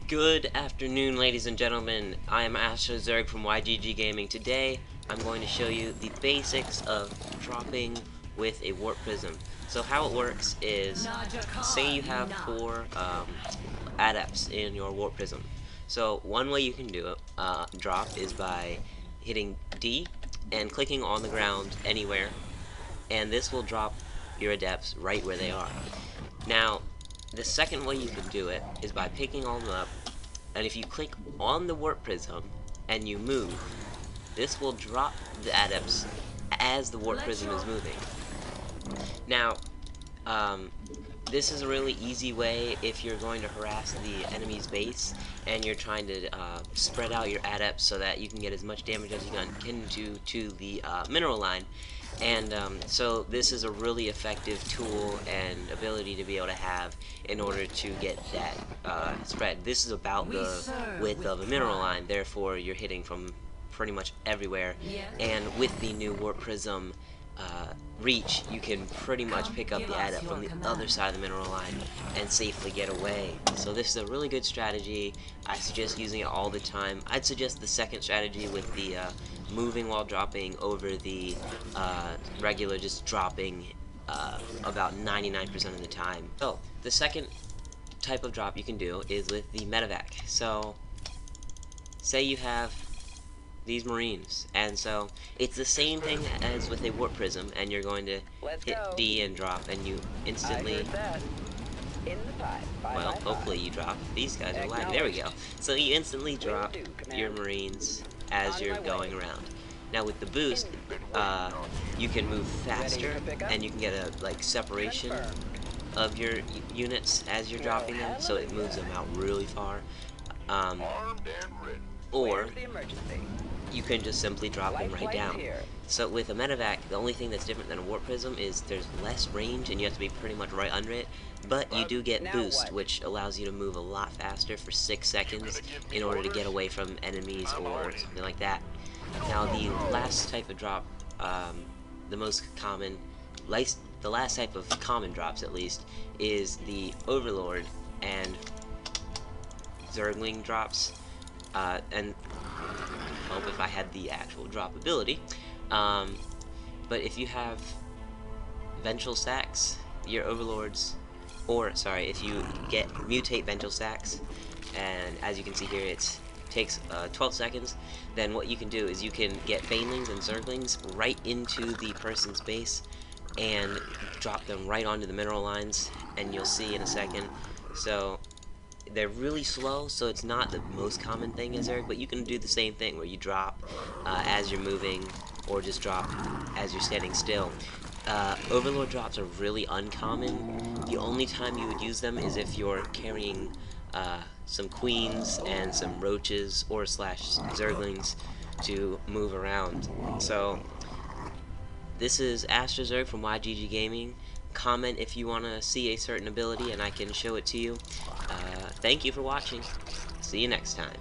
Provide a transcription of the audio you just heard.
Good afternoon, ladies and gentlemen. I am Astro Zerg from YGG Gaming. Today, I'm going to show you the basics of dropping with a Warp Prism. So how it works is, say you have 4 adepts in your Warp Prism. So one way you can do it, drop, is by hitting D and clicking on the ground anywhere, and this will drop your adepts right where they are. Now, the second way you can do it is by picking all of them up, and if you click on the Warp Prism and you move, this will drop the adepts as the Warp Prism is moving. Now, this is a really easy way if you're going to harass the enemy's base and you're trying to spread out your adepts so that you can get as much damage as you can to the mineral line. And so this is a really effective tool and ability to be able to have in order to get that spread. This is about the width of a mineral line, therefore you're hitting from pretty much everywhere. And with the new Warp Prism reach, you can pretty much pick up the adept from the other side of the mineral line and safely get away. So this is a really good strategy. I suggest using it all the time. I'd suggest the second strategy with the moving while dropping over the regular just dropping about 99% of the time. So the second type of drop you can do is with the Medevac. So say you have these Marines, and so it's the same thing as with a Warp Prism, and you're going to hit D and drop, and you instantly, well, hopefully you drop. These guys are lagging. There we go. So you instantly drop your Marines as you're going around. Now with the boost, you can move faster, and you can get a separation of your units as you're dropping them, so it moves them out really far. Or you can just simply drop them right down. So with a Medevac, the only thing that's different than a Warp Prism is there's less range and you have to be pretty much right under it, but you do get boost, which allows you to move a lot faster for 6 seconds in order to get away from enemies or something like that. Now the last type of drop, the last type of common drops at least, is the Overlord and Zergling drops. And hope if I had the actual drop ability. But if you have Vengeful Stacks, your Overlords, or sorry, if you get mutate Vengeful Stacks, and as you can see here, it takes 12 seconds, then what you can do is you can get Banelings and Zerglings right into the person's base and drop them right onto the mineral lines, and you'll see in a second. So they're really slow, so it's not the most common thing as Zerg, but you can do the same thing where you drop as you're moving, or just drop as you're standing still. Overlord drops are really uncommon. The only time you would use them is if you're carrying some queens and some roaches or / Zerglings to move around. So this is Astro Zerg from YGG Gaming. Comment if you want to see a certain ability and I can show it to you. Thank you for watching. See you next time.